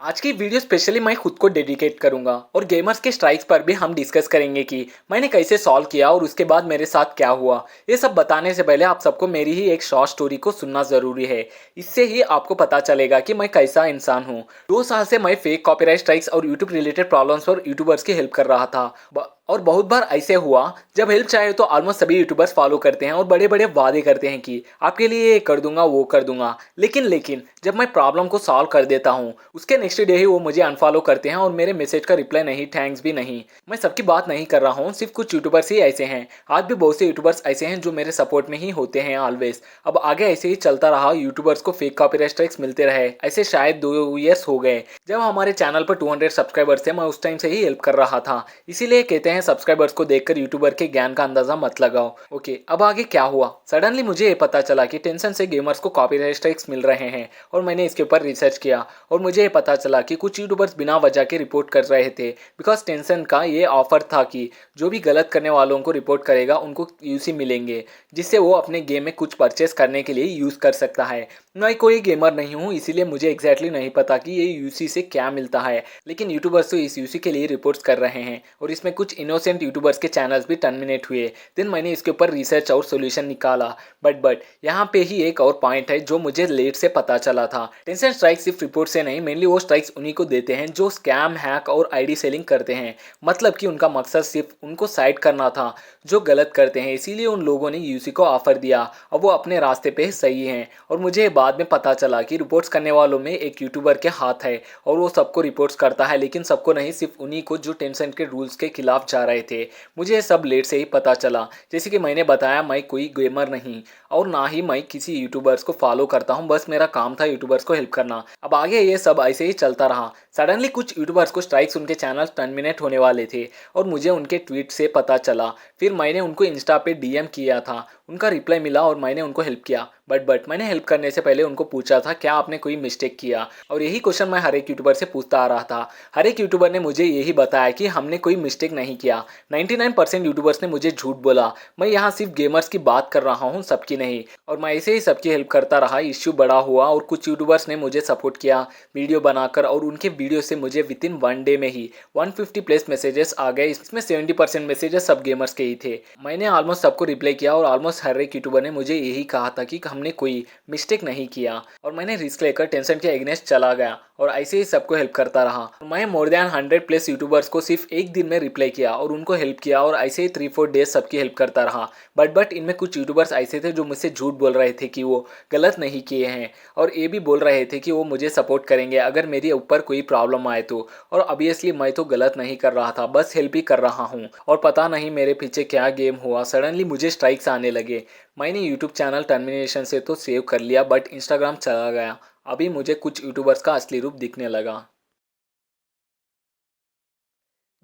आज की video specially मैं खुद को डेडिकेट करूंगा और गेमर्स के स्ट्राइक्स पर भी हम डिस्कस करेंगे कि मैंने कैसे सॉल्व किया और उसके बाद मेरे साथ क्या हुआ। ये सब बताने से पहले आप सबको मेरी ही एक शॉर्ट स्टोरी को सुनना ज़रूरी है। इससे ही आपको पता चलेगा कि मैं कैसा इंसान हूँ। 2 साल से मैं फेक कॉपीराइट स्ट्राइक्स और यूट्यूब रिलेटेड प्रॉब्लम्स पर यूट्यूबर्स की हेल्प कर रहा था। और बहुत बार ऐसे हुआ जब हेल्प चाहे तो ऑलमोस्ट सभी यूट्यूबर्स फॉलो करते हैं और बड़े बड़े वादे करते हैं कि आपके लिए ये कर दूंगा वो कर दूंगा। लेकिन जब मैं प्रॉब्लम को सॉल्व कर देता हूँ उसके नेक्स्ट डे ही वो मुझे अनफॉलो करते हैं और मेरे मैसेज का रिप्लाई नहीं, थैंक्स भी नहीं। मैं सबकी बात नहीं कर रहा हूँ, सिर्फ कुछ यूट्यूबर्स ही ऐसे हैं। आज भी बहुत से यूट्यूबर्स ऐसे हैं जो मेरे सपोर्ट में ही होते हैं ऑलवेज। अब आगे ऐसे ही चलता रहा, यूट्यूबर्स को फेक कॉपीराइट स्ट्राइक्स मिलते रहे। ऐसे शायद 2 इयर्स हो गए। जब हमारे चैनल पर 200 सब्सक्राइबर्स थे मैं उस टाइम से ही हेल्प कर रहा था। इसीलिए कहते हैं सब्सक्राइबर्स को देखकर यूट्यूबर के ज्ञान का अंदाजा मत लगाओ। ओके, अब आगे क्या हुआ। सडनली मुझे ये पता चला कि टेंशन से गेमर्स को कॉपीराइट स्ट्राइक्स मिल रहे हैं और मैंने इसके ऊपर रिसर्च किया और मुझे ये पता चला कि कुछ यूट्यूबर्स बिना वजह के रिपोर्ट कर रहे थे। बिकॉज टेंशन का ये ऑफर था कि जो भी गलत करने वालों को रिपोर्ट करेगा उनको यूसी मिलेंगे, जिससे वो अपने गेम में कुछ परचेस करने के लिए यूज़ कर सकता है। मैं कोई गेमर नहीं हूँ, इसीलिए मुझे एग्जैक्टली नहीं पता कि ये यूसी से क्या मिलता है। लेकिन यूट्यूबर्स तो इस यूसी के लिए रिपोर्ट्स कर रहे हैं और इसमें कुछ इनोसेंट यूट्यूबर्स के चैनल्स भी टर्मिनेट हुए। देन मैंने इसके ऊपर रिसर्च और सोल्यूशन निकाला। बट यहाँ पे ही एक और पॉइंट है जो मुझे लेट से पता चला था। टेंशन स्ट्राइक सिर्फ रिपोर्ट से नहीं, मेनली वो स्ट्राइक्स उन्हीं को देते हैं जो स्कैम, हैक और आईडी सेलिंग करते हैं। मतलब कि उनका मकसद सिर्फ उनको साइड करना था जो गलत करते हैं, इसीलिए उन लोगों ने यूसी को ऑफर दिया। अब वो अपने रास्ते पे सही हैं। और मुझे बाद में पता चला कि रिपोर्ट्स करने वालों में एक यूट्यूबर के हाथ है और वो सबको रिपोर्ट्स करता है, लेकिन सबको नहीं, सिर्फ उन्हीं को जो टेंशन के रूल्स के खिलाफ जा रहे थे। मुझे सब लेट से ही पता चला। जैसे कि मैंने बताया, मैं कोई गेमर नहीं और ना ही मैं किसी यूट्यूबर्स को फॉलो करता हूँ, बस मेरा काम था यूट्यूबर्स को हेल्प करना। अब आगे ये सब ऐसे ही चलता रहा। सडनली कुछ यूट्यूबर्स को स्ट्राइक्स, उनके चैनल टर्मिनेट होने वाले थे और मुझे उनके ट्वीट से पता चला। फिर मैंने उनको इंस्टा पे डीएम किया था, उनका रिप्लाई मिला और मैंने उनको हेल्प किया। बट मैंने हेल्प करने से पहले उनको पूछा था क्या आपने कोई मिस्टेक किया, और यही क्वेश्चन मैं हर एक यूट्यूबर से पूछता आ रहा था। हर एक यूट्यूबर ने मुझे यही बताया कि हमने कोई मिस्टेक नहीं किया। 99% यूट्यूबर्स ने मुझे झूठ बोला। मैं यहाँ सिर्फ गेमर्स की बात कर रहा हूँ, सबकी नहीं। और मैं ऐसे ही सबकी हेल्प करता रहा। इश्यू बड़ा हुआ और कुछ यूट्यूबर्स ने मुझे सपोर्ट किया वीडियो बनाकर, और उनके वीडियो से मुझे विद इन 1 डे में ही 150 प्लस मैसेजेस आ गए। इसमें 70% मैसेजेस सब गेमर्स के ही थे। मैंने ऑलमोस्ट सबको रिप्लाई किया और ऑलमोस्ट हर एक यूट्यूबर ने मुझे यही कहा था कि हमने कोई मिस्टेक नहीं किया। और मैंने रिस्क लेकर टेंशन के अगेंस्ट चला गया और ऐसे ही सबको हेल्प करता रहा। मैं मोर देन 100 प्लस यूट्यूबर्स को सिर्फ एक दिन में रिप्लाई किया और उनको हेल्प किया, और ऐसे ही 3-4 डेज सबकी हेल्प करता रहा। बट इनमें कुछ यूट्यूबर्स ऐसे थे जो मुझसे झूठ बोल रहे थे कि वो गलत नहीं किए हैं, और ये भी बोल रहे थे कि वो मुझे सपोर्ट करेंगे अगर मेरे ऊपर कोई प्रॉब्लम आए तो। और ऑब्वियसली मैं तो गलत नहीं कर रहा था, बस हेल्प ही कर रहा हूँ। और पता नहीं मेरे पीछे क्या गेम हुआ, सडनली मुझे स्ट्राइक्स आने लगे। मैंने यूट्यूब चैनल टर्मिनेशन से तो सेव कर लिया, बट इंस्टाग्राम चला गया। अभी मुझे कुछ यूट्यूबर्स का असली रूप दिखने लगा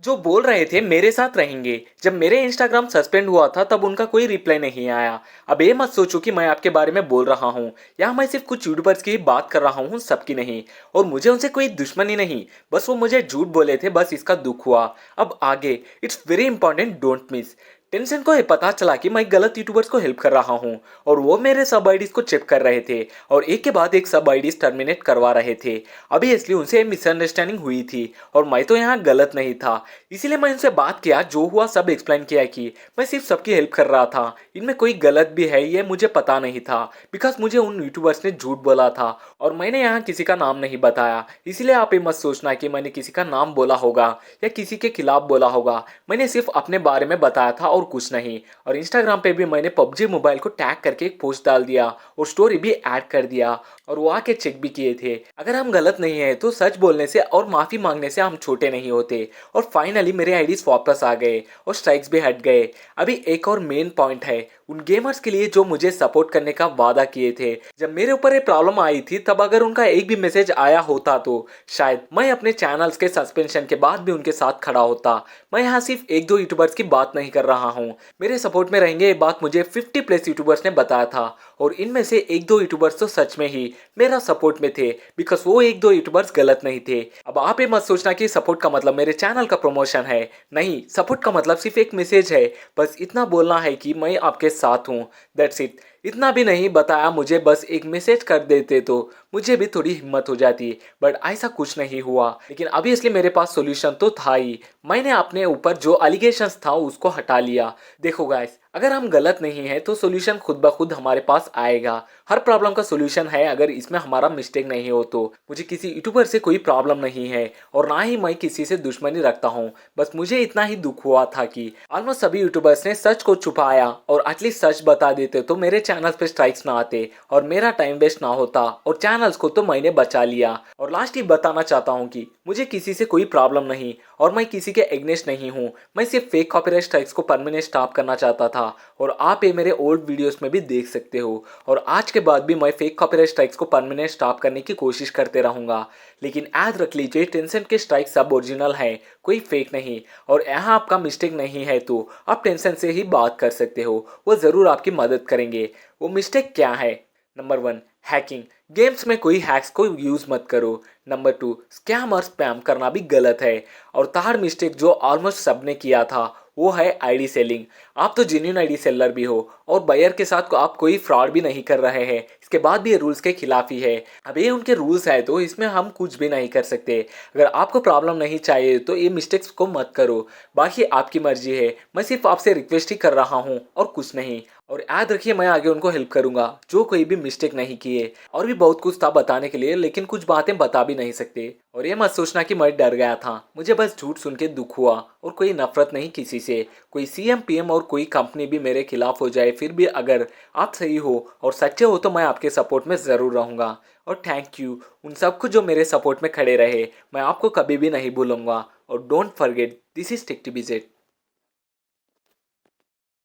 जो बोल रहे थे मेरे साथ रहेंगे। जब मेरे इंस्टाग्राम सस्पेंड हुआ था तब उनका कोई रिप्लाई नहीं आया। अब ये मत सोचो कि मैं आपके बारे में बोल रहा हूँ। यहाँ मैं सिर्फ कुछ यूट्यूबर्स की ही बात कर रहा हूँ, सबकी नहीं। और मुझे उनसे कोई दुश्मनी नहीं, बस वो मुझे झूठ बोले थे, बस इसका दुख हुआ। अब आगे it's very important, don't miss. Tension को ये पता चला कि मैं गलत यूट्यूबर्स को हेल्प कर रहा हूँ और वो मेरे सब आईडीज को चेक कर रहे थे और एक के बाद एक सब आईडीज टर्मिनेट करवा रहे थे। अभी इसलिए उनसे मिसअंडरस्टैंडिंग हुई थी और मैं तो यहाँ गलत नहीं था। इसीलिए मैं उनसे बात किया, जो हुआ सब एक्सप्लेन किया कि मैं सिर्फ सबकी हेल्प कर रहा था, इनमें कोई गलत भी है ये मुझे पता नहीं था। बिकॉज मुझे उन यूट्यूबर्स ने झूठ बोला था और मैंने यहाँ किसी का नाम नहीं बताया। इसीलिए आप ये मत सोचना कि मैंने किसी का नाम बोला होगा या किसी के खिलाफ बोला होगा। मैंने सिर्फ अपने बारे में बताया था और कुछ नहीं। और इंस्टाग्राम पे भी मैंने पबजी मोबाइल को टैग करके एक पोस्ट डाल दिया और स्टोरी भी ऐड कर दिया, और वो आके चेक भी किए थे। अगर हम गलत नहीं है तो सच बोलने से और माफी मांगने से हम छोटे नहीं होते। और फाइनली मेरे आईडीज वापस आ गए और स्ट्राइक्स भी हट गए। अभी एक और मेन पॉइंट है उन गेमर्स के लिए जो मुझे सपोर्ट करने का वादा किए थे। जब मेरे ऊपर ये प्रॉब्लम आई थी तब अगर उनका एक भी मैसेज आया होता तो शायद मैं अपने चैनल्स के सस्पेंशन के बाद भी उनके साथ खड़ा होता। मैं यहाँ सिर्फ 1-2 यूट्यूबर्स की बात नहीं कर रहा हूँ, मेरे सपोर्ट में रहेंगे, ये बात मुझे 50 प्लस यूट्यूबर्स ने बताया था। और इनमें से 1-2 यूट्यूबर्स तो सच में ही मेरा सपोर्ट में थे, बिकॉज वो 1-2 यूट्यूबर्स गलत नहीं थे। अब आप ये मत सोचना कि सपोर्ट का मतलब मेरे चैनल का प्रमोशन है, नहीं। सपोर्ट का मतलब सिर्फ एक मैसेज है, बस इतना बोलना है कि मैं आपके साथ हूँ, दैट्स इट। इतना भी नहीं बताया, मुझे बस एक मैसेज कर देते तो मुझे भी थोड़ी हिम्मत हो जाती। बट ऐसा कुछ नहीं हुआ। लेकिन ऑब्वियसली मेरे पास सॉल्यूशन तो था ही। मैंने अपने ऊपर जो एलिगेशंस था उसको हटा लिया। देखो गाइस, अगर हम गलत नहीं है तो सॉल्यूशन खुद ब खुद हमारे पास आएगा। हर प्रॉब्लम का सॉल्यूशन है अगर इसमें हमारा मिस्टेक नहीं हो तो। मुझे किसी यूट्यूबर से कोई प्रॉब्लम नहीं है और ना ही मैं किसी से दुश्मनी रखता हूँ। बस मुझे इतना ही दुख हुआ था कि ऑलमोस्ट सभी यूट्यूबर्स ने सच को छुपाया और एटलीस्ट सच बता देते तो मेरे चैनल पे स्ट्राइक्स ना आते और मेरा टाइम वेस्ट ना होता और चैनल्स को तो मैंने बचा लिया। और लास्ट ही बताना चाहता हूँ कि मुझे किसी से कोई प्रॉब्लम नहीं और मैं किसी के एग्नेस्ट नहीं हूँ। मैं सिर्फ फेक कॉपीराइट स्ट्राइक्स को परमानेंट स्टॉप करना चाहता था और आप ये मेरे ओल्ड वीडियोस में भी देख सकते हो। और आज के बाद भी मैं फेक कॉपीराइट स्ट्राइक्स को परमानेंट स्टॉप करने की कोशिश करते रहूंगा। लेकिन याद रख लीजिए, टेंशन के स्ट्राइक सब ओरिजिनल है, कोई फेक नहीं। और यहाँ आपका मिस्टेक नहीं है तो आप टेंशन से ही बात कर सकते हो, वो ज़रूर आपकी मदद करेंगे। वो मिस्टेक क्या है? Number 1, hacking. गेम्स में कोई हैक्स को यूज़ मत करो। नंबर 2, स्कैम और स्पैम करना भी गलत है। और थर्ड मिस्टेक जो ऑलमोस्ट सबने किया था वो है आईडी सेलिंग। आप तो जेन्युइन आईडी सेलर भी हो और बायर के साथ आप कोई फ्रॉड भी नहीं कर रहे हैं, इसके बाद भी ये रूल्स के खिलाफ ही है। अब ये उनके रूल्स है तो इसमें हम कुछ भी नहीं कर सकते। अगर आपको प्रॉब्लम नहीं चाहिए तो ये मिस्टेक्स को मत करो, बाकी आपकी मर्जी है। मैं सिर्फ आपसे रिक्वेस्ट ही कर रहा हूँ और कुछ नहीं। और याद रखिए, मैं आगे उनको हेल्प करूंगा जो कोई भी मिस्टेक नहीं किए। और भी बहुत कुछ था बताने के लिए, लेकिन कुछ बातें बता भी नहीं सकते। और ये मत सोचना कि मैं डर गया था, मुझे बस झूठ सुन के दुख हुआ और कोई नफरत नहीं किसी से। कोई सीएम पीएम और कोई कंपनी भी मेरे खिलाफ हो जाए, फिर भी अगर आप सही हो और सच्चे हो तो मैं आपके सपोर्ट में ज़रूर रहूँगा। और थैंक यू उन सबको जो मेरे सपोर्ट में खड़े रहे, मैं आपको कभी भी नहीं भूलूंगा। और don't forget, this is take to visit.